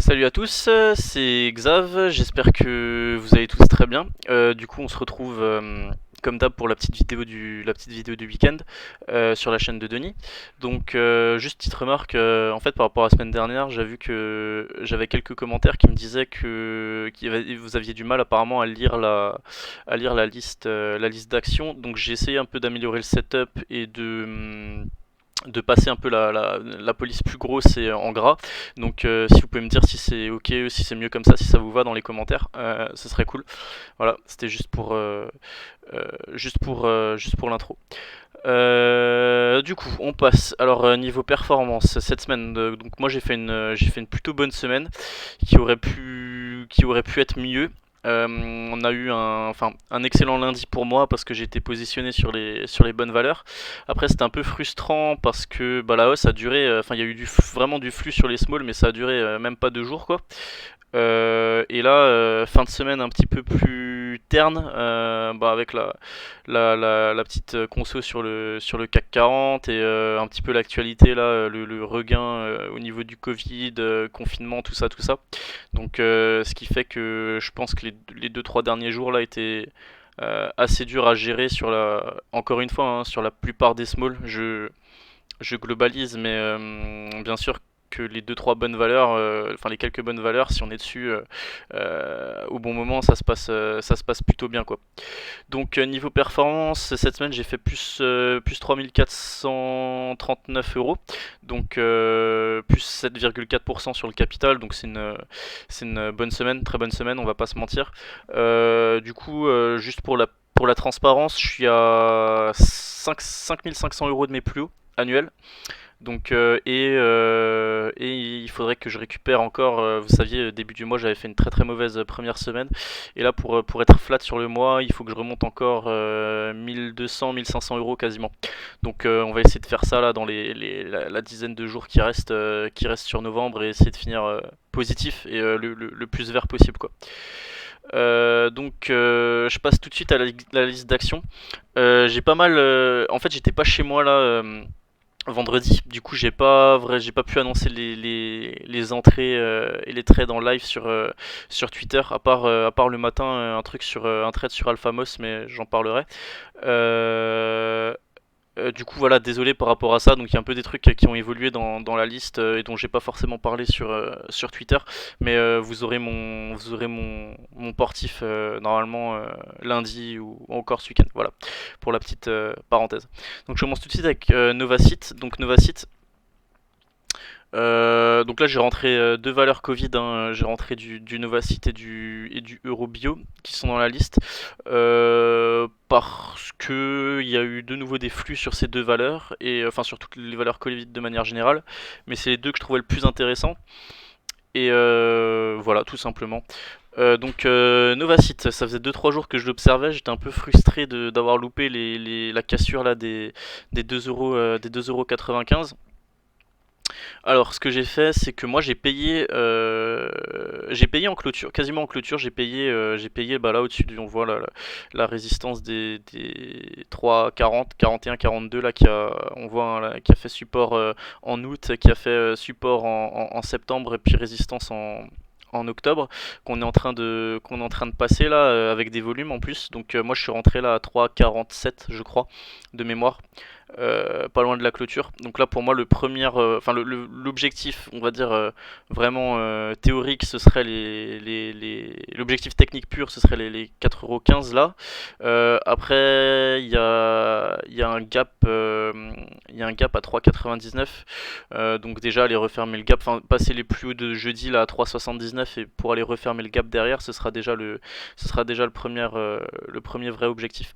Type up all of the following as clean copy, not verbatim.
Salut à tous, c'est Xav, j'espère que vous allez tous très bien. Du coup on se retrouve comme d'hab pour la petite vidéo du week-end sur la chaîne de Denis. Donc juste petite remarque, en fait par rapport à la semaine dernière, j'ai vu que j'avais quelques commentaires qui me disaient que vous aviez du mal apparemment à lire la liste d'actions. Donc j'ai essayé un peu d'améliorer le setup et de passer un peu la police plus grosse et en gras. Donc si vous pouvez me dire si c'est ok, si c'est mieux comme ça, si ça vous va dans les commentaires, ce serait cool. Voilà, c'était juste pour l'intro. Du coup, on passe. Alors niveau performance cette semaine, donc moi j'ai fait une plutôt bonne semaine qui aurait pu être mieux. On a eu un excellent lundi pour moi parce que j'ai été positionné sur les bonnes valeurs. Après c'était un peu frustrant parce que bah, la hausse a duré, il y a eu vraiment du flux sur les smalls mais ça a duré même pas 2 jours quoi. Et là, fin de semaine un petit peu plus terne, bah, avec la petite conso sur le CAC 40 et un petit peu l'actualité là, le regain au niveau du Covid, confinement, tout ça, tout ça. Donc, ce qui fait que je pense que les 2-3 derniers jours là étaient assez durs à gérer encore une fois, hein, sur la plupart des smalls. Je globalise, mais bien sûr que les deux trois bonnes valeurs, les quelques bonnes valeurs, si on est dessus au bon moment, ça se passe plutôt bien quoi. Donc niveau performance, cette semaine j'ai fait plus 3439 euros, donc plus 7,4% sur le capital, donc c'est une bonne semaine, très bonne semaine, on va pas se mentir. Du coup, juste pour la transparence, je suis à 5500 euros de mes plus hauts annuels. Donc et il faudrait que je récupère encore. Vous saviez, début du mois, j'avais fait une très très mauvaise première semaine. Et là, pour être flat sur le mois, il faut que je remonte encore 1200-1500 euros quasiment. Donc on va essayer de faire ça là dans la dizaine de jours qui reste sur novembre et essayer de finir positif et le plus vert possible quoi. Donc je passe tout de suite à la liste d'actions. J'ai pas mal. En fait, j'étais pas chez moi là. Vendredi. Du coup, j'ai pas pu annoncer les entrées et les trades en live sur Twitter, à part le matin, un trade sur Alphamos, mais j'en parlerai. Euh, du coup, voilà, désolé par rapport à ça. Donc, il y a un peu des trucs qui ont évolué dans la liste et dont j'ai pas forcément parlé sur Twitter. Mais vous aurez mon portif normalement lundi ou encore ce week-end. Voilà, pour la petite parenthèse. Donc, je commence tout de suite avec Novacite. Donc, Novacite. Donc là j'ai rentré deux valeurs Covid, hein. J'ai rentré du Novacite et du Eurobio qui sont dans la liste parce que il y a eu de nouveau des flux sur ces deux valeurs et enfin sur toutes les valeurs Covid de manière générale, mais c'est les deux que je trouvais le plus intéressant et voilà tout simplement. Donc Novacite, ça faisait 2-3 jours que je l'observais, j'étais un peu frustré d'avoir loupé la cassure là des 2 euros, des 2,95 €. Alors, ce que j'ai fait, c'est que moi j'ai payé en clôture, quasiment en clôture, j'ai payé bah, là au-dessus, on voit la résistance des 3, 40, 41, 42 là on voit hein, là, qui a fait support en août, qui a fait support en septembre et puis résistance en octobre qu'on est en train de passer là avec des volumes en plus. Donc moi je suis rentré là à 3,47 je crois de mémoire, pas loin de la clôture. Donc là pour moi l'objectif, on va dire vraiment théorique, ce serait l'objectif technique pur, ce serait les 4,15 € là. Après il y a un gap, à 3,99. Donc déjà aller refermer le gap, enfin passer les plus hauts de jeudi là à 3,79 et pour aller refermer le gap derrière, ce sera déjà le premier vrai objectif.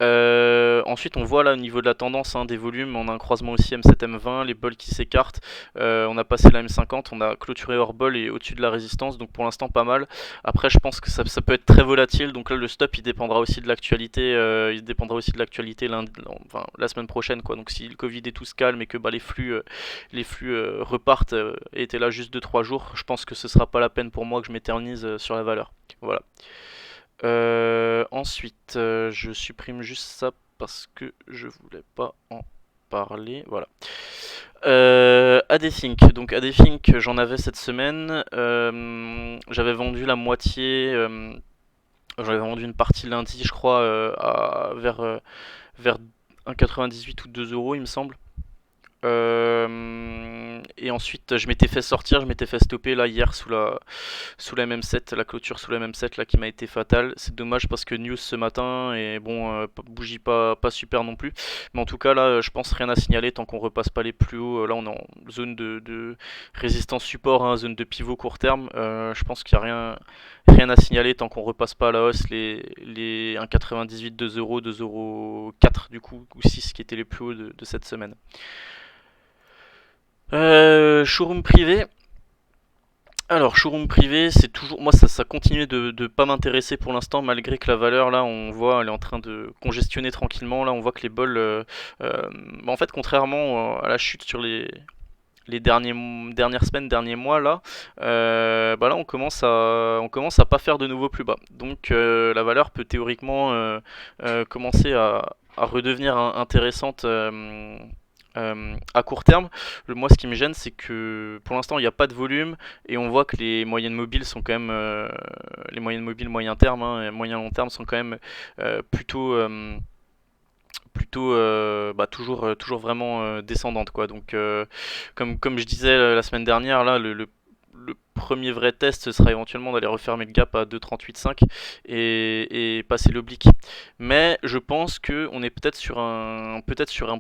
Ensuite, on voit là au niveau de la tendance hein, des volumes, on a un croisement aussi M7 M20, les bols qui s'écartent, on a passé la M50, on a clôturé hors bol et au-dessus de la résistance, donc pour l'instant pas mal. Après, je pense que ça peut être très volatile, donc là le stop il dépendra aussi de l'actualité, lundi, enfin la semaine prochaine quoi. Donc si le Covid et tout se calme et que bah, les flux repartent et étaient là juste 2-3 jours, je pense que ce sera pas la peine pour moi que je m'éternise sur la valeur. Voilà. Ensuite, je supprime juste ça parce que je voulais pas en parler. Voilà. ADThink. Donc ADThink, j'en avais cette semaine. J'avais vendu la moitié. J'en avais vendu une partie lundi, je crois, vers 1,98 ou 2 euros, il me semble. Et ensuite, je m'étais fait sortir, je m'étais fait stopper là hier sous la MM7, la clôture sous la MM7 là qui m'a été fatale. C'est dommage parce que news ce matin et bon, bougie pas super non plus. Mais en tout cas là, je pense rien à signaler tant qu'on repasse pas les plus hauts. Là, on est en zone de résistance support, hein, zone de pivot court terme. Je pense qu'il y a rien à signaler tant qu'on repasse pas à la hausse les 1,98, 2 euros, 2,04 du coup, ou 6 qui étaient les plus hauts de cette semaine. Showroom privé. Alors, showroom privé, c'est toujours. Moi, ça continue de pas m'intéresser pour l'instant, malgré que la valeur, là, on voit, elle est en train de congestionner tranquillement. Là, on voit que les bols. En fait, contrairement à la chute sur les dernières semaines, derniers mois, là, là, on commence à pas faire de nouveau plus bas. Donc, la valeur peut théoriquement commencer à redevenir intéressante. À court terme, moi ce qui me gêne c'est que pour l'instant il n'y a pas de volume et on voit que les moyennes mobiles sont quand même les moyennes mobiles moyen terme et moyen long terme sont quand même plutôt toujours vraiment descendantes quoi. Donc comme je disais la semaine dernière là le premier vrai test ce sera éventuellement d'aller refermer le gap à 2,38,5 et passer l'oblique. Mais je pense que on est peut-être sur un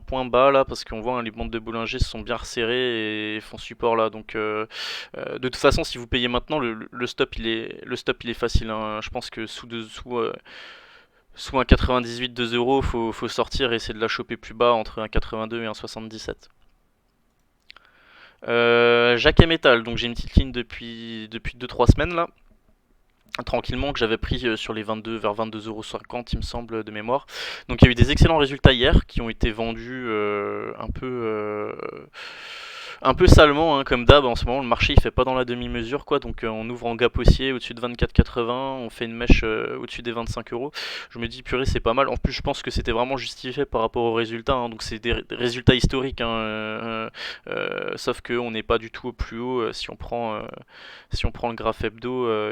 point bas là parce qu'on voit hein, les bandes de Bollinger se sont bien resserrées et font support là. Donc de toute façon si vous payez maintenant le stop il est facile. Hein. Je pense que sous un 98 2 euros faut sortir et essayer de la choper plus bas entre un 82 et un 77. Jacques et Metal, donc j'ai une petite ligne depuis 2-3 semaines là, tranquillement que j'avais pris sur les 22 vers 22,50€ il me semble de mémoire. Donc il y a eu des excellents résultats hier qui ont été vendus un peu salement hein, comme d'hab en ce moment le marché il fait pas dans la demi-mesure quoi donc on ouvre en gap haussier au-dessus de 24,80, on fait une mèche au-dessus des 25 euros. Je me dis purée c'est pas mal. En plus je pense que c'était vraiment justifié par rapport aux résultats hein, donc c'est des résultats historiques hein, sauf que on n'est pas du tout au plus haut si on prend le graphe hebdo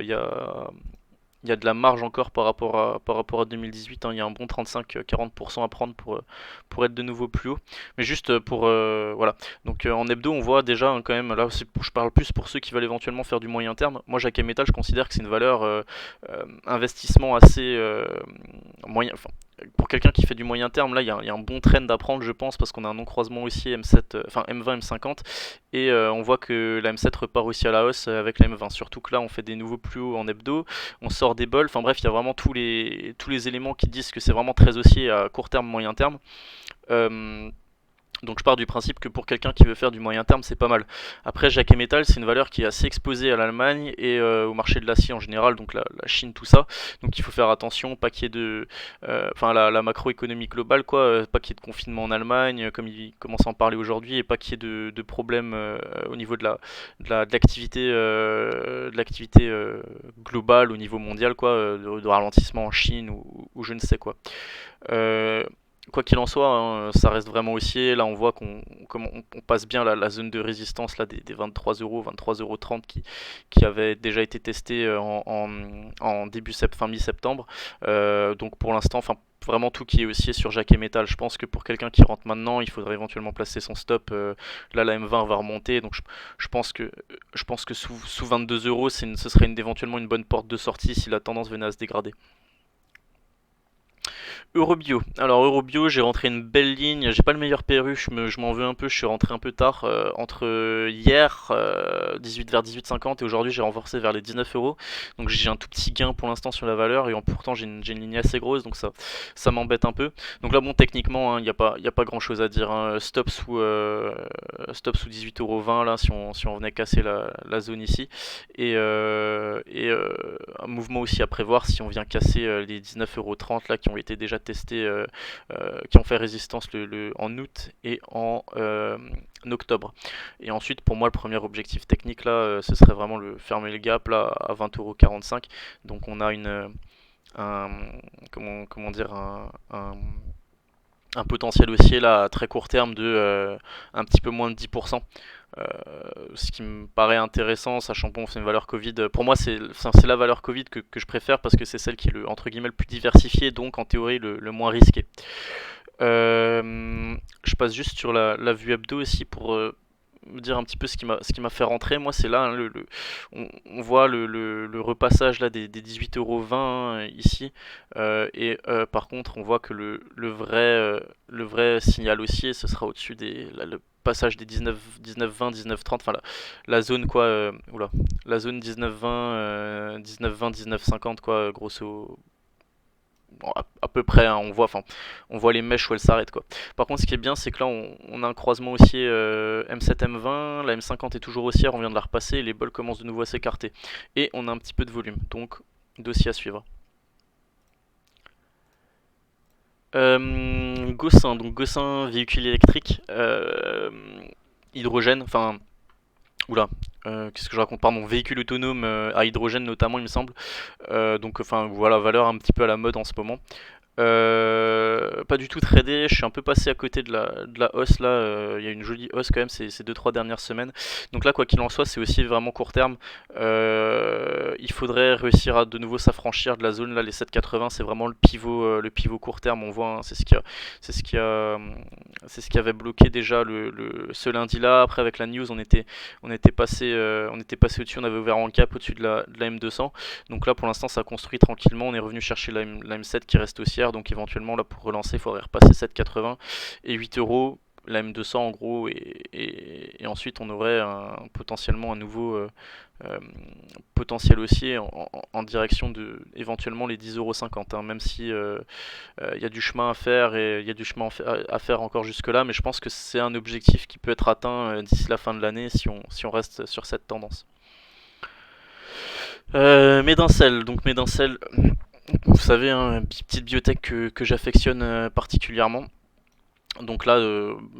il y a de la marge encore par rapport à 2018. Hein. Il y a un bon 35-40% à prendre pour être de nouveau plus haut. Mais juste voilà. Donc en hebdo, on voit déjà hein, quand même, là je parle plus pour ceux qui veulent éventuellement faire du moyen terme. Moi, Jacques Metal, je considère que c'est une valeur investissement assez moyen. Enfin, pour quelqu'un qui fait du moyen terme, là, il y a un bon trend à prendre, je pense, parce qu'on a un non-croisement haussier M7, enfin M20, M50, et on voit que la M7 repart aussi à la hausse avec la M20. Surtout que là, on fait des nouveaux plus hauts en hebdo, on sort des bols, enfin bref, il y a vraiment tous les éléments qui disent que c'est vraiment très haussier à court terme, moyen terme. Euh, donc je pars du principe que pour quelqu'un qui veut faire du moyen terme, c'est pas mal. Après, Jacques et Metal, c'est une valeur qui est assez exposée à l'Allemagne et au marché de l'acier en général, donc la Chine, tout ça. Donc il faut faire attention, pas qu'il y ait enfin la macroéconomie globale, quoi, pas qu'il y ait de confinement en Allemagne, comme il commence à en parler aujourd'hui, et pas qu'il y ait de problèmes au niveau de l'activité globale au niveau mondial, quoi, de ralentissement en Chine ou je ne sais quoi. Euh, Quoi qu'il en soit, hein, ça reste vraiment haussier. Là, on voit qu'on passe bien la zone de résistance là, des 23 euros, 23,30 € qui avait déjà été testé en fin mi-septembre. Donc pour l'instant, enfin vraiment tout qui est haussier sur Jacques et Metal. Je pense que pour quelqu'un qui rentre maintenant, il faudrait éventuellement placer son stop. Là, la M20 va remonter, donc je pense que sous 22 euros, ce serait éventuellement une bonne porte de sortie si la tendance venait à se dégrader. Eurobio. Alors Eurobio, j'ai rentré une belle ligne. J'ai pas le meilleur PRU, je m'en veux un peu. Je suis rentré un peu tard entre hier 18 vers 18,50 et aujourd'hui j'ai renforcé vers les 19 euros. Donc j'ai un tout petit gain pour l'instant sur la valeur et pourtant j'ai une ligne assez grosse donc ça m'embête un peu. Donc là bon techniquement il n'y a pas grand chose à dire. Hein. Stop sous 18,20 € là si on venait casser la zone ici et un mouvement aussi à prévoir si on vient casser les 19,30 € là qui ont été déjà testés, qui ont fait résistance en août et en octobre. Et ensuite pour moi le premier objectif technique là ce serait vraiment fermer le gap là à 20,45 €. Donc on a un comment dire un potentiel haussier là à très court terme de un petit peu moins de 10%. Euh, Ce qui me paraît intéressant, sachant bon, c'est une valeur Covid. Pour moi, c'est la valeur Covid que je préfère parce que c'est celle qui est le, entre guillemets, le plus diversifié, donc en théorie le moins risqué. Je passe juste sur la vue hebdo aussi pour me dire un petit peu ce qui m'a fait rentrer. Moi, c'est là, hein, on voit le repassage là des 18,20 € ici. Par contre, on voit que le vrai signal haussier, ce sera au-dessus le passage des 19,20, 19,30. Enfin, la zone quoi. Oula, la zone 19,20, 19,20, 19,50 quoi, grosso bon, à peu près, hein, on voit les mèches où elles s'arrêtent quoi. Par contre, ce qui est bien, c'est que là, on a un croisement haussier M7 M20, la M50 est toujours haussière, on vient de la repasser, et les bols commencent de nouveau à s'écarter. Et on a un petit peu de volume, donc dossier à suivre. Gossin, donc Gossin véhicule électrique, hydrogène, enfin, oula, qu'est-ce que je raconte, pardon, véhicule autonome à hydrogène notamment, il me semble. Donc, enfin, voilà, valeur un petit peu à la mode en ce moment. Pas du tout tradé, je suis un peu passé à côté de la hausse là, il y a une jolie hausse quand même ces 2-3 dernières semaines. Donc là quoi qu'il en soit c'est aussi vraiment court terme. Il faudrait réussir à de nouveau s'affranchir de la zone là, les 7,80 c'est vraiment le pivot court terme, on voit hein, c'est ce qui a, c'est ce qui avait bloqué déjà ce lundi là. Après avec la news on était passé au-dessus, on avait ouvert en cap au-dessus de la M200. Donc là pour l'instant ça construit tranquillement, on est revenu chercher la M7 qui reste haussière, donc éventuellement là pour relancer il faudrait repasser 7,80 et 8 € la M200 en gros et ensuite on aurait potentiellement un nouveau potentiel haussier en direction de éventuellement les 10,50 € hein, même si il y a du chemin à faire et il y a du chemin à faire encore jusque là, mais je pense que c'est un objectif qui peut être atteint d'ici la fin de l'année si on reste sur cette tendance. Médincelle, donc Médincelle, vous savez, hein, petite biotech que j'affectionne particulièrement. Donc là,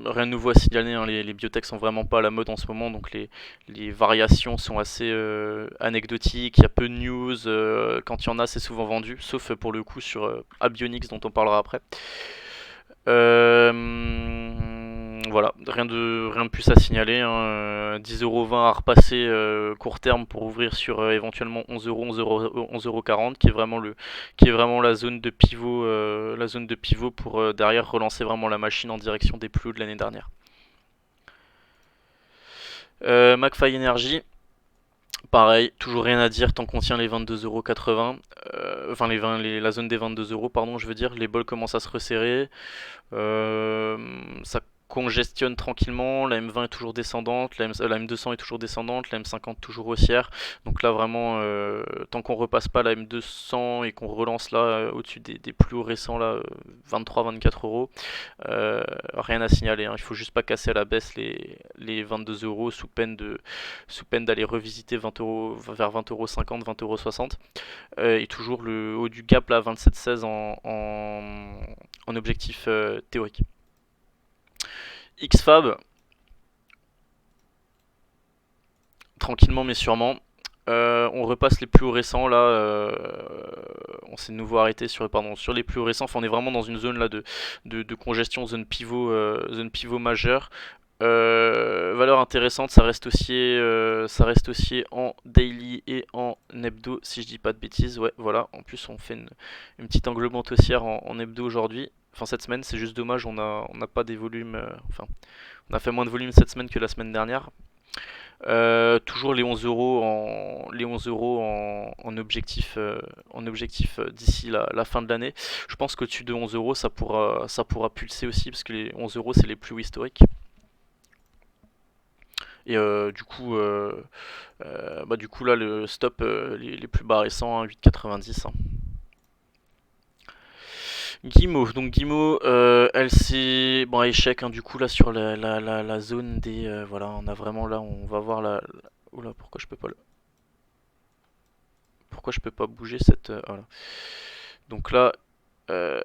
rien de nouveau à signaler, hein, les biotech sont vraiment pas à la mode en ce moment, donc les variations sont assez anecdotiques, il y a peu de news, quand il y en a c'est souvent vendu, sauf pour le coup sur Abionics dont on parlera après. Voilà, rien de plus à signaler, hein. 10,20 € à repasser court terme pour ouvrir sur éventuellement 11 €, 11,40 € qui est vraiment la zone de pivot pour derrière relancer vraiment la machine en direction des plus hauts de l'année dernière. McFly Energy, pareil, toujours rien à dire tant qu'on tient les 22,80 €. Enfin la zone des 22 € pardon, je veux dire, les bols commencent à se resserrer. Ça congestionne tranquillement, la M20 est toujours descendante, la M200 est toujours descendante, la M50 toujours haussière. Donc là vraiment, tant qu'on repasse pas la M200 et qu'on relance là au-dessus des plus hauts récents là, 23-24 €, rien à signaler, hein. Il faut juste pas casser à la baisse les 22 € sous peine d'aller revisiter 20 € vers 20,50 €, 20,60 €. Et toujours le haut du gap là 27,16 en objectif théorique. XFAB, tranquillement mais sûrement. On repasse les plus hauts récents là. On s'est de nouveau arrêté sur les plus hauts récents. Enfin, on est vraiment dans une zone là de congestion, zone pivot majeure. Valeur intéressante, ça reste aussi en daily et en hebdo si je dis pas de bêtises. Ouais, voilà. En plus, on fait une petite englobante haussière en hebdo aujourd'hui. Enfin, cette semaine, c'est juste dommage, on n'a pas des volumes. Enfin, on a fait moins de volume cette semaine que la semaine dernière. Toujours les 11 € en objectif d'ici la fin de l'année. Je pense qu'au-dessus de 11 € ça pourra pulser aussi parce que les 11 € c'est les plus hauts historiques. Et du coup là le stop les plus bas récents, hein, 8,90 hein. Guimau, donc Guimau, elle s'est bon échec hein, du coup là sur la zone des voilà, on a vraiment là on va voir oula, pourquoi je peux pas bouger cette voilà. Donc là Euh,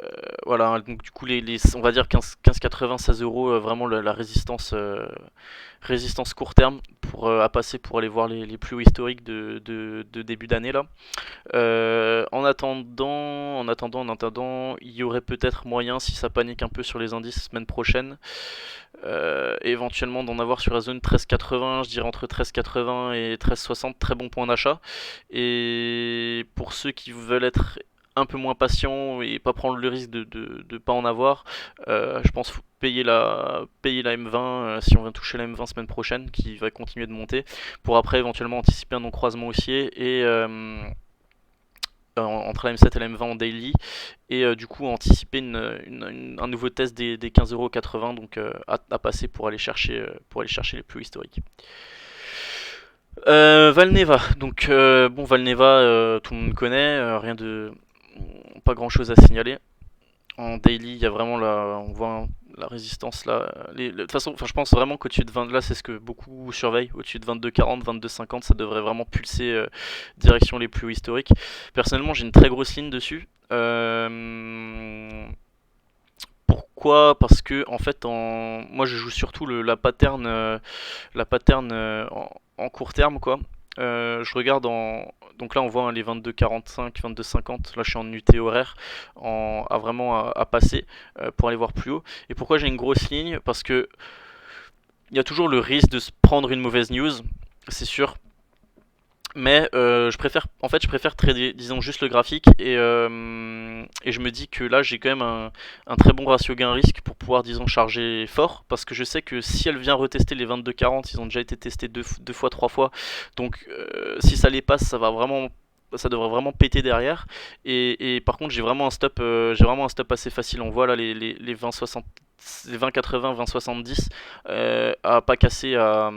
voilà, donc du coup on va dire 15,80, 16 euros, vraiment la résistance, résistance court terme pour à passer pour aller voir les plus hauts historiques de début d'année là. En attendant, il y aurait peut-être moyen, si ça panique un peu sur les indices semaine prochaine, éventuellement d'en avoir sur la zone 13,80, je dirais entre 13,80 et 13,60, très bon point d'achat. Et pour ceux qui veulent être un peu moins patients et pas prendre le risque de pas en avoir, je pense qu'il faut payer la M20 si on vient toucher la M20 semaine prochaine, qui va continuer de monter, pour après éventuellement anticiper un non-croisement haussier et entre la M7 et la M20 en daily, et du coup anticiper un nouveau test des 15,80€, donc à passer pour aller chercher les plus hauts historiques. Valneva, donc bon, Valneva, tout le monde connaît, rien de pas grand chose à signaler. En daily, il y a vraiment on voit la résistance là. De toute façon, je pense vraiment qu'au-dessus de 20, là, c'est ce que beaucoup surveillent. Au-dessus de 22,40, 22,50, ça devrait vraiment pulser direction les plus hauts historiques. Personnellement, j'ai une très grosse ligne dessus. Pourquoi? Parce que en fait, moi, je joue surtout la pattern en court terme, quoi. Je regarde donc là on voit hein, les 22,45, 22,50, là je suis en UT horaire, à vraiment à passer pour aller voir plus haut. Et pourquoi j'ai une grosse ligne? Parce que il y a toujours le risque de se prendre une mauvaise news, c'est sûr. Mais je préfère trader, disons, juste le graphique, et je me dis que là j'ai quand même un très bon ratio gain-risque pour pouvoir, disons, charger fort, parce que je sais que si elle vient retester les 22,40, ils ont déjà été testés deux fois, trois fois, donc si ça les passe, ça devrait vraiment péter derrière. Et par contre, j'ai vraiment un stop assez facile. On voit là les 20,60, les 20,80, 20,70 à pas casser à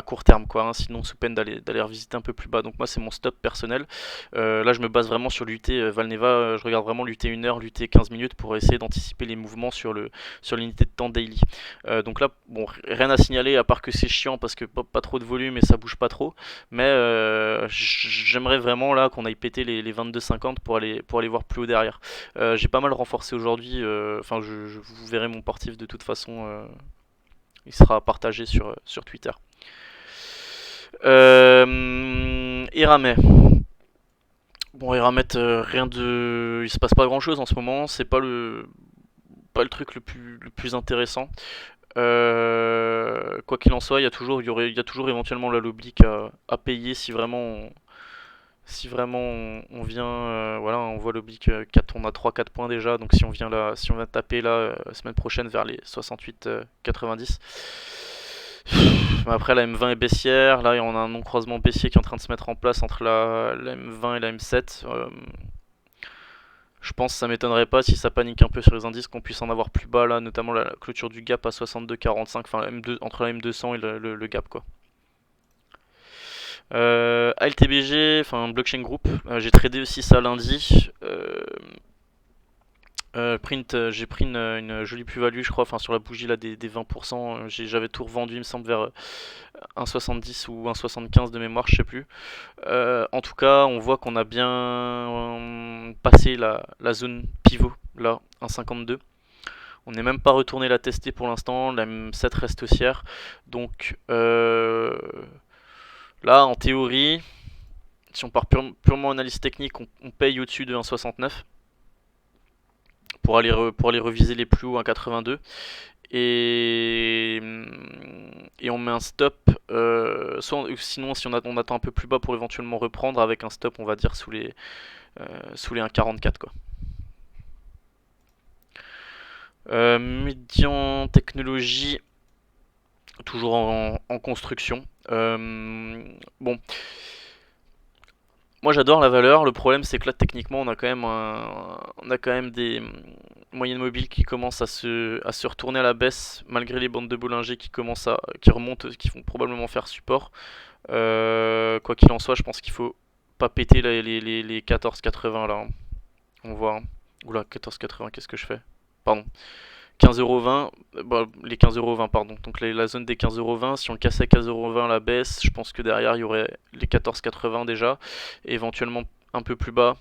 court terme, quoi, hein, sinon sous peine d'aller revisiter un peu plus bas. Donc moi c'est mon stop personnel. Là je me base vraiment sur l'UT Valneva, je regarde vraiment l'UT 1 heure, l'UT 15 minutes pour essayer d'anticiper les mouvements sur l'unité de temps daily. Donc là bon, rien à signaler à part que c'est chiant parce que pas trop de volume et ça bouge pas trop, mais j'aimerais vraiment là qu'on aille péter les 22,50 pour aller voir plus haut derrière. J'ai pas mal renforcé aujourd'hui, enfin vous verrez mon portif de toute façon, il sera partagé sur Twitter. Eramet. Bon, Eramet, il se passe pas grand chose en ce moment, c'est pas le truc le plus intéressant. Quoi qu'il en soit, il y a toujours éventuellement l'oblique à payer si vraiment on vient, voilà, on voit l'oblique 4, on a 3-4 points déjà, donc si on vient taper là semaine prochaine vers les 68-90. Mais après la M20 est baissière, là on a un non-croisement baissier qui est en train de se mettre en place entre la M20 et la M7. Je pense que ça m'étonnerait pas si ça panique un peu sur les indices qu'on puisse en avoir plus bas là, notamment la clôture du gap à 62,45, enfin entre la M200 et le gap, quoi. ALTBG, enfin Blockchain Group, j'ai tradé aussi ça lundi. J'ai pris une jolie plus-value, je crois, enfin sur la bougie là des 20%. J'avais tout revendu, il me semble, vers 1,70 ou 1,75 de mémoire, je sais plus. En tout cas, on voit qu'on a bien passé la zone pivot là, 1,52. On n'est même pas retourné la tester pour l'instant, la M7 reste haussière. Donc là, en théorie, si on part purement analyse technique, on paye au-dessus de 1,69 pour aller reviser les plus hauts 1,82. Et, et on met un stop, sinon si on attend un peu plus bas pour éventuellement reprendre avec un stop, on va dire sous les 1,44, quoi. Médian technologie, toujours en construction. Bon, moi j'adore la valeur, le problème c'est que là techniquement on a quand même des moyennes mobiles qui commencent à se retourner à la baisse malgré les bandes de Bollinger qui remontent, qui vont probablement faire support. Quoi qu'il en soit, je pense qu'il faut pas péter les 14,80 là, hein. On voit, hein. Oula, 14,80, qu'est-ce que je fais? Pardon. 15,20€, bah, les 15,20€, pardon. Donc la zone des 15,20€, si on le cassait à 15,20€ à la baisse, je pense que derrière il y aurait les 14,80 déjà, et éventuellement un peu plus bas,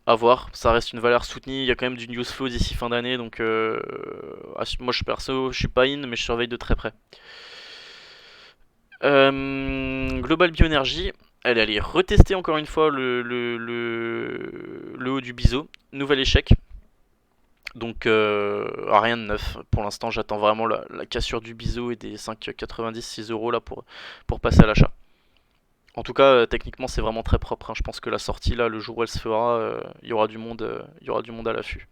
À voir, ça reste une valeur soutenue, il y a quand même du news flow d'ici fin d'année, donc moi je perso, je suis pas in, mais je surveille de très près. Global Bioenergy, elle est allée retester encore une fois le haut du biseau, nouvel échec. Donc rien de neuf. Pour l'instant, j'attends vraiment la cassure du biseau et des 5,90, 6 euros là pour passer à l'achat. En tout cas, techniquement, c'est vraiment très propre, hein. Je pense que la sortie là, le jour où elle se fera, il y aura du monde, il y aura du monde à l'affût.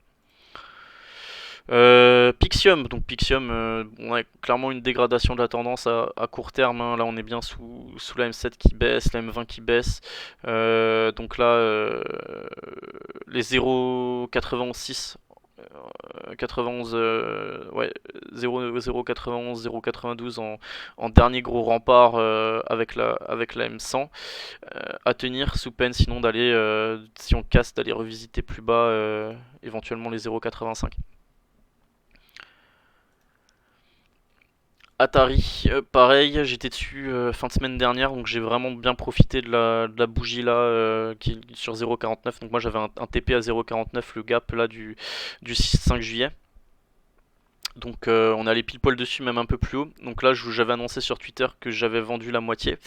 Pixium, donc Pixium, on a clairement une dégradation de la tendance à court terme, hein. Là, on est bien sous la M7 qui baisse, la M20 qui baisse. Donc là, les 0,86 91, ouais, 0,91, 0,92 en dernier gros rempart avec la M100 à tenir sous peine sinon d'aller, si on casse, d'aller revisiter plus bas éventuellement les 0,85. Atari, pareil, j'étais dessus fin de semaine dernière, donc j'ai vraiment bien profité de la bougie là qui est sur 0,49. Donc moi j'avais un TP à 0,49, le gap là du 5 juillet. Donc on allait pile poil dessus, même un peu plus haut. Donc là j'avais annoncé sur Twitter que j'avais vendu la moitié.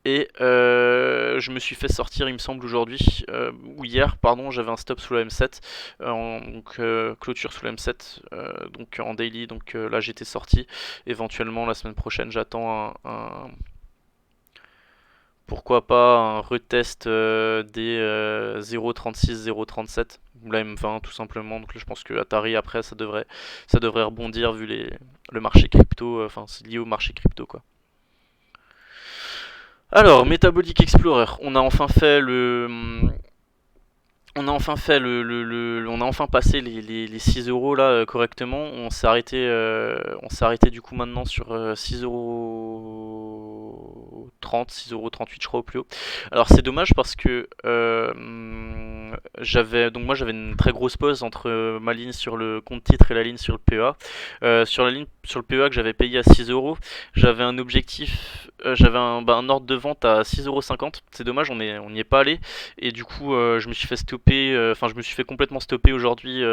Et je me suis fait sortir, il me semble, aujourd'hui, ou hier, pardon, j'avais un stop sous la M7, donc clôture sous la M7, donc en daily, donc là j'étais sorti. Éventuellement, la semaine prochaine, j'attends pourquoi pas un retest des 0,36, 0,37, ou la M20 tout simplement. Donc là, je pense que Atari après ça devrait rebondir vu le marché crypto, enfin c'est lié au marché crypto quoi. Alors, Metabolic Explorer, on a enfin passé les 6 euros là correctement. On s'est arrêté du coup maintenant sur 6 euros 30, 6 euros 38 je crois au plus haut. Alors c'est dommage parce que j'avais une très grosse pause entre ma ligne sur le compte titre et la ligne sur le PEA. Sur la ligne sur le PEA que j'avais payé à 6 euros, j'avais un objectif, un ordre de vente à 6,50 €. C'est dommage, on n'y est pas allé. Et du coup, je me suis fait stopper, je me suis fait complètement stopper aujourd'hui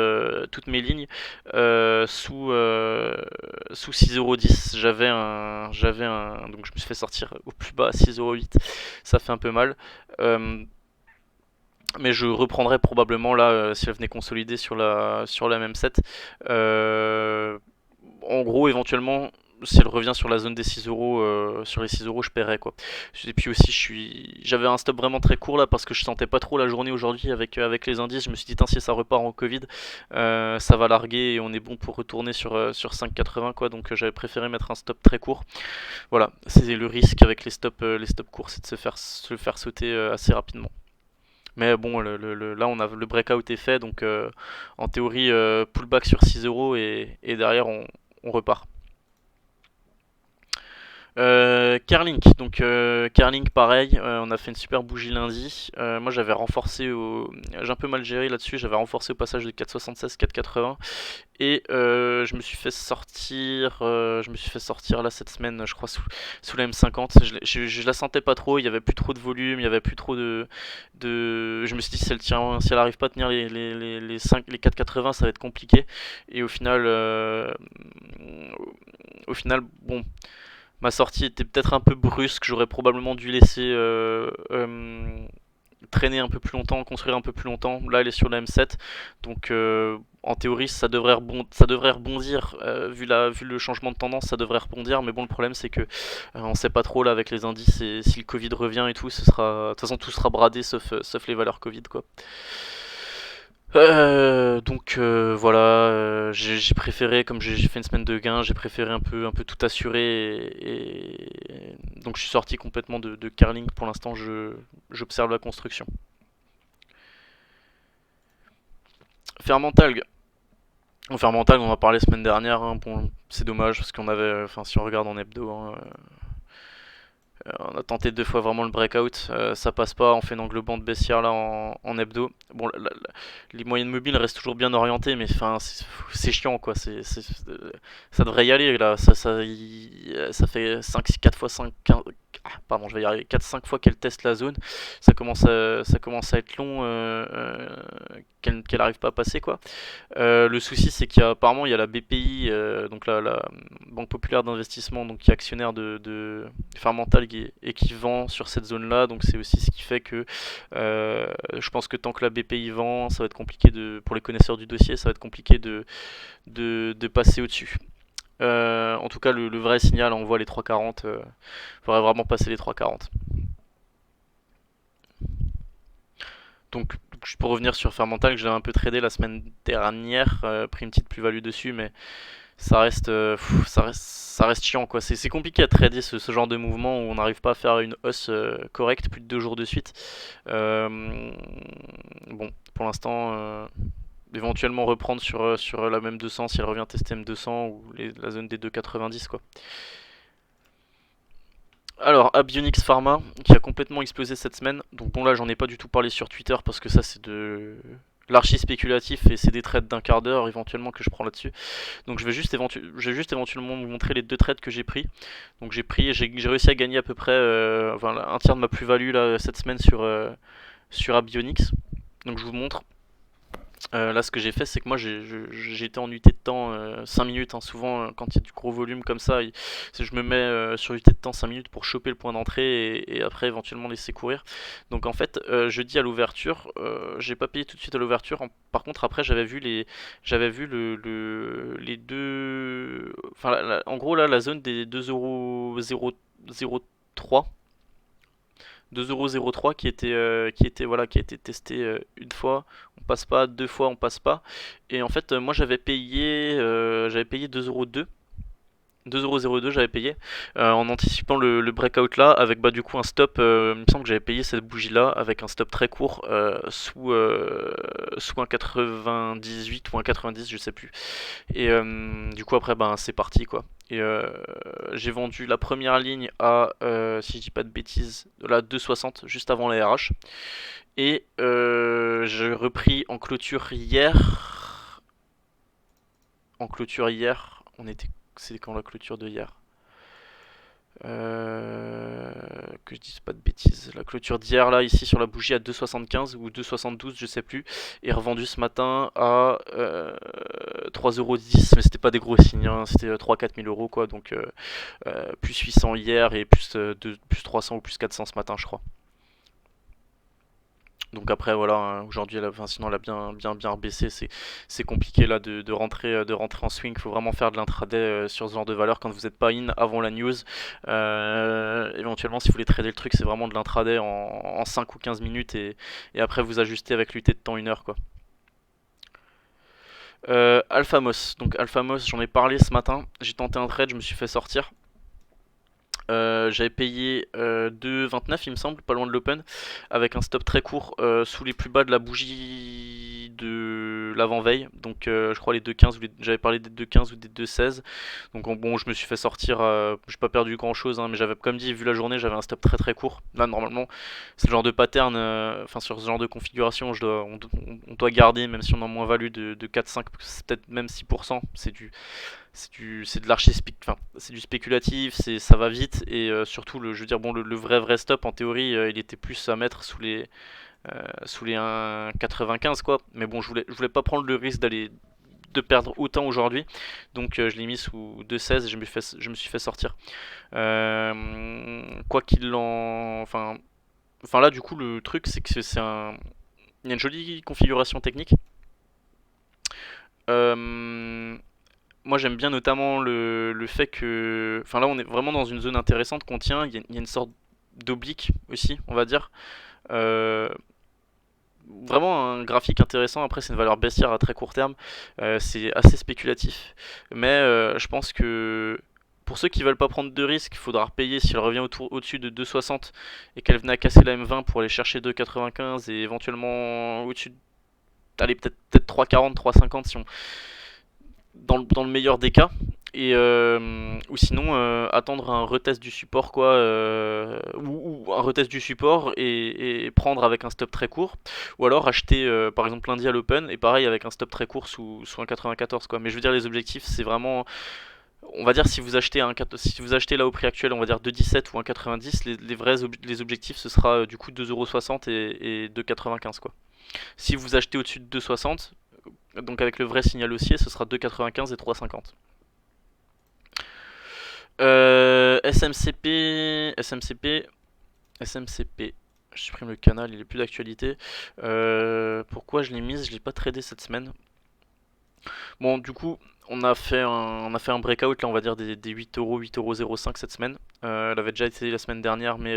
toutes mes lignes sous 6,10 €. Donc je me suis fait sortir au plus bas à 6,08 €. Ça fait un peu mal. Mais je reprendrai probablement là si elle venait consolider sur la même 7. En gros, éventuellement, si elle revient sur la zone des 6 euros, sur les 6 euros, je paierai quoi. Et puis aussi, j'avais un stop vraiment très court là parce que je sentais pas trop la journée aujourd'hui avec les indices. Je me suis dit, si ça repart en Covid, ça va larguer et on est bon pour retourner sur 5,80 quoi. Donc j'avais préféré mettre un stop très court. Voilà, c'est le risque avec les stops courts, c'est de se faire sauter assez rapidement. Mais bon, là, le breakout est fait, donc en théorie, pullback sur 6 euros et derrière, on repart. Carlink, donc Carlink pareil, on a fait une super bougie lundi. Moi j'ai un peu mal géré là-dessus, j'avais renforcé au passage de 4,76, 4,80 et je me suis fait sortir là cette semaine, je crois sous la M50. Je la sentais pas trop, il y avait plus trop de volume, il y avait plus trop je me suis dit si elle arrive pas à tenir les 4,80, ça va être compliqué. Et au final, bon. Ma sortie était peut-être un peu brusque, j'aurais probablement dû laisser traîner un peu plus longtemps, construire un peu plus longtemps. Là, elle est sur la M7, donc en théorie, ça devrait rebondir. Vu le changement de tendance, ça devrait rebondir. Mais bon, le problème, c'est que on sait pas trop là avec les indices et si le Covid revient et tout, de toute façon, tout sera bradé sauf les valeurs Covid, quoi. Donc voilà, j'ai préféré, comme j'ai fait une semaine de gain, j'ai préféré un peu tout assurer donc je suis sorti complètement de Carling. Pour l'instant, j'observe la construction. Fermentalg. Fermentalg, on en a parlé la semaine dernière, hein. Bon, c'est dommage parce qu'on avait, enfin si on regarde en hebdo, hein, on a tenté 2 fois vraiment le breakout, ça passe pas, on fait une englobante baissière là en hebdo. Bon, les moyennes mobiles restent toujours bien orientées, mais enfin c'est chiant quoi. Ça devrait y aller là, ça fait 5, 4 fois 5, 15, pardon, je vais y arriver, 4-5 fois qu'elle teste la zone, ça commence à être long, qu'elle n'arrive pas à passer quoi. Le souci c'est qu'apparemment il y a la BPI, donc la Banque Populaire d'Investissement, donc qui est actionnaire de Fermental et qui vend sur cette zone là, donc c'est aussi ce qui fait que je pense que tant que la BPI vend, ça va être compliqué pour les connaisseurs du dossier, ça va être compliqué de passer au-dessus. En tout cas, le vrai signal, on voit les 3,40. Faudrait vraiment passer les 3,40. Donc, juste pour revenir sur Fermental, que j'ai un peu tradé la semaine dernière, pris une petite plus-value dessus, mais ça reste chiant quoi. C'est compliqué à trader ce genre de mouvement où on n'arrive pas à faire une hausse correcte plus de 2 jours de suite. Bon, pour l'instant, éventuellement reprendre sur la même 200 si elle revient tester M200 ou la zone des 2,90 quoi. Alors, Abionyx Pharma, qui a complètement explosé cette semaine. Donc bon là, j'en ai pas du tout parlé sur Twitter parce que ça c'est de l'archi spéculatif et c'est des trades d'un quart d'heure éventuellement que je prends là-dessus. Donc je vais juste éventuellement vous montrer les 2 trades que j'ai pris. Donc j'ai réussi à gagner à peu près enfin, un tiers de ma plus-value là cette semaine sur Abionyx. Donc je vous montre. Là, ce que j'ai fait, c'est que moi j'ai été en UT de temps 5 minutes. Hein. Souvent, quand il y a du gros volume comme ça, je me mets sur UT de temps 5 minutes pour choper le point d'entrée et après éventuellement laisser courir. Donc en fait, jeudi à l'ouverture, j'ai pas payé tout de suite à l'ouverture. Par contre, après, j'avais vu les deux. Enfin, en gros, là, la zone des 2,003. 2,03€ qui a été testé une fois, on passe pas, 2 fois on passe pas. Et en fait moi j'avais payé 2,02€. 2,02€ j'avais payé en anticipant le breakout là avec bah du coup un stop, il me semble que j'avais payé cette bougie là avec un stop très court sous un 98 ou un 90 je sais plus. Et du coup après ben c'est parti quoi. Et j'ai vendu la première ligne à, si je dis pas de bêtises, de la 2,60 juste avant la RH. Et j'ai repris en clôture hier. En clôture hier, c'est quand la clôture de hier que je dise pas de bêtises. La clôture d'hier là ici sur la bougie à 2,75 ou 2,72 je sais plus est revendue ce matin à 3,10€, mais c'était pas des gros signes, hein, c'était 3-4 000 euros quoi, donc plus 800 hier et plus 300 ou plus 400 ce matin je crois. Donc après voilà, hein, aujourd'hui, sinon elle a bien rebaissé, c'est compliqué là de rentrer en swing, il faut vraiment faire de l'intraday sur ce genre de valeur quand vous n'êtes pas in avant la news. Éventuellement si vous voulez trader le truc c'est vraiment de l'intraday en 5 ou 15 minutes et après vous ajustez avec l'UT de temps 1 heure quoi. Alphamos, donc Alphamos j'en ai parlé ce matin, j'ai tenté un trade, je me suis fait sortir. J'avais payé 2,29 il me semble, pas loin de l'open, avec un stop très court sous les plus bas de la bougie de l'avant-veille. Donc je crois les 2,15 j'avais parlé des 2,15 ou des 2,16. Donc bon, je me suis fait sortir, j'ai pas perdu grand chose, hein, mais j'avais comme dit, vu la journée, j'avais un stop très très court. Là normalement, c'est le genre de pattern, enfin sur ce genre de configuration, on doit garder, même si on a moins value de 4-5, peut-être même 6%, c'est de enfin, c'est du spéculatif, ça va vite et surtout je veux dire bon le vrai stop en théorie il était plus à mettre sous les 1,95 quoi. Mais bon je voulais pas prendre le risque de perdre autant aujourd'hui, donc je l'ai mis sous 2,16 et je me suis fait sortir. Quoi qu'il en, enfin là du coup le truc c'est que il y a une jolie configuration technique. Moi j'aime bien notamment le fait que. Enfin là on est vraiment dans une zone intéressante qu'on tient, il y a une sorte d'oblique aussi, on va dire. Euh, Vraiment un graphique intéressant, après c'est une valeur baissière à très court terme, c'est assez spéculatif. Mais je pense que pour ceux qui veulent pas prendre de risques, il faudra repayer si elle revient au-dessus de 2,60 et qu'elle venait à casser la M20 pour aller chercher 2,95 et éventuellement au-dessus allez peut-être 3,40, 3,50 si on dans le meilleur des cas. Et ou sinon attendre un retest du support quoi, ou un retest du support et prendre avec un stop très court, ou alors acheter par exemple lundi à l'open et pareil avec un stop très court sous un 94 quoi. Mais je veux dire les objectifs c'est vraiment On va dire si vous achetez là au prix actuel, on va dire 2,17 ou 1,90, les objectifs ce sera du coup 2,60 € et 2,95 quoi. Si vous achetez au-dessus de 2,60, donc avec le vrai signal haussier, ce sera 2,95 et 3,50. SMCP. Je supprime le canal, il est plus d'actualité. Pourquoi je l'ai mise? Je l'ai pas tradé cette semaine. Bon, du coup, on a fait un breakout, là, on va dire des 8 €, 8,05 € cette semaine. Elle avait déjà été la semaine dernière, mais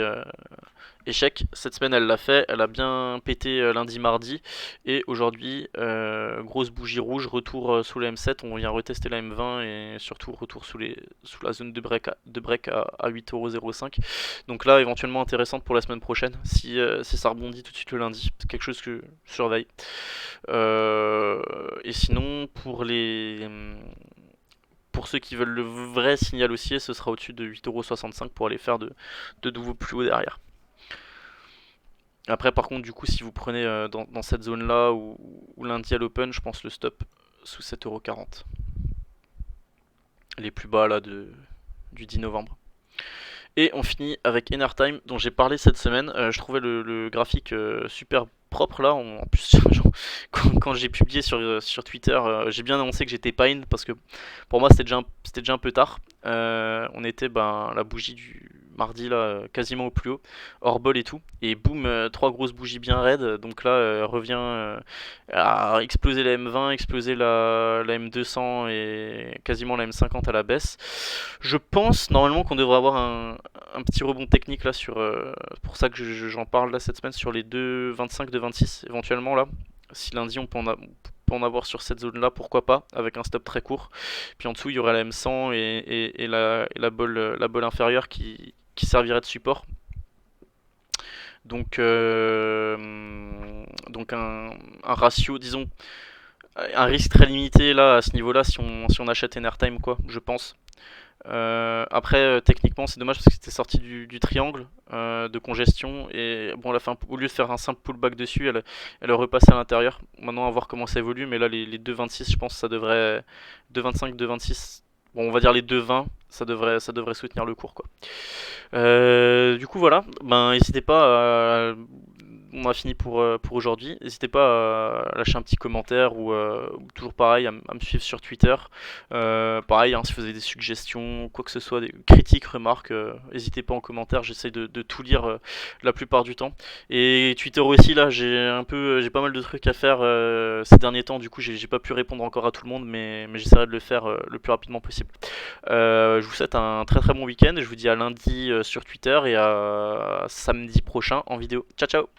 échec. Cette semaine, elle l'a fait. Elle a bien pété lundi, mardi. Et aujourd'hui, grosse bougie rouge, retour sous la M7. On vient retester la M20 et surtout retour sous la zone de break à 8,05 €. Donc là, éventuellement intéressante pour la semaine prochaine. Si ça rebondit tout de suite le lundi, c'est quelque chose que je surveille. Et sinon, pour ceux qui veulent le vrai signal haussier, ce sera au-dessus de 8,65 € pour aller faire de nouveaux plus hauts derrière. Après, par contre, du coup, si vous prenez dans cette zone-là ou lundi à l'open, je pense le stop sous 7,40 €. Les plus bas là du 10 novembre. Et on finit avec Enertime, dont j'ai parlé cette semaine. Je trouvais le graphique super propre là. En plus, quand j'ai publié sur Twitter, j'ai bien annoncé que j'étais pas in parce que pour moi c'était déjà un peu tard. On était la bougie du mardi là, quasiment au plus haut, hors bol et tout. Et boum, trois grosses bougies bien raides. Donc là, revient à exploser la M20, exploser la M200 et quasiment la M50 à la baisse. Je pense normalement qu'on devrait avoir un petit rebond technique là sur pour ça que j'en parle là cette semaine sur les 2,25, 2,26 éventuellement là. Si lundi on peut en avoir sur cette zone là, pourquoi pas, avec un stop très court. Puis en dessous il y aurait la M100 et la bolle inférieure qui servirait de support. Donc, donc un ratio, disons, un risque très limité là à ce niveau-là si on achète Enertime quoi, je pense. Après, techniquement, c'est dommage parce que c'était sorti du triangle de congestion et bon, au lieu de faire un simple pullback dessus, elle est repassée à l'intérieur. Maintenant, à voir comment ça évolue, mais là, les 2,26, je pense que ça devrait 2,25, 2,26. Bon, on va dire les 2,20, ça devrait soutenir le cours quoi. Du coup, voilà. Ben, n'hésitez pas à on a fini pour aujourd'hui. N'hésitez pas à lâcher un petit commentaire ou toujours pareil à me suivre sur Twitter. Pareil, hein, si vous avez des suggestions, quoi que ce soit, des critiques, remarques, n'hésitez pas en commentaire. J'essaie de tout lire la plupart du temps. Et Twitter aussi, là, j'ai pas mal de trucs à faire ces derniers temps. Du coup, j'ai pas pu répondre encore à tout le monde, mais j'essaierai de le faire le plus rapidement possible. Je vous souhaite un très très bon week-end. Je vous dis à lundi sur Twitter et à samedi prochain en vidéo. Ciao ciao!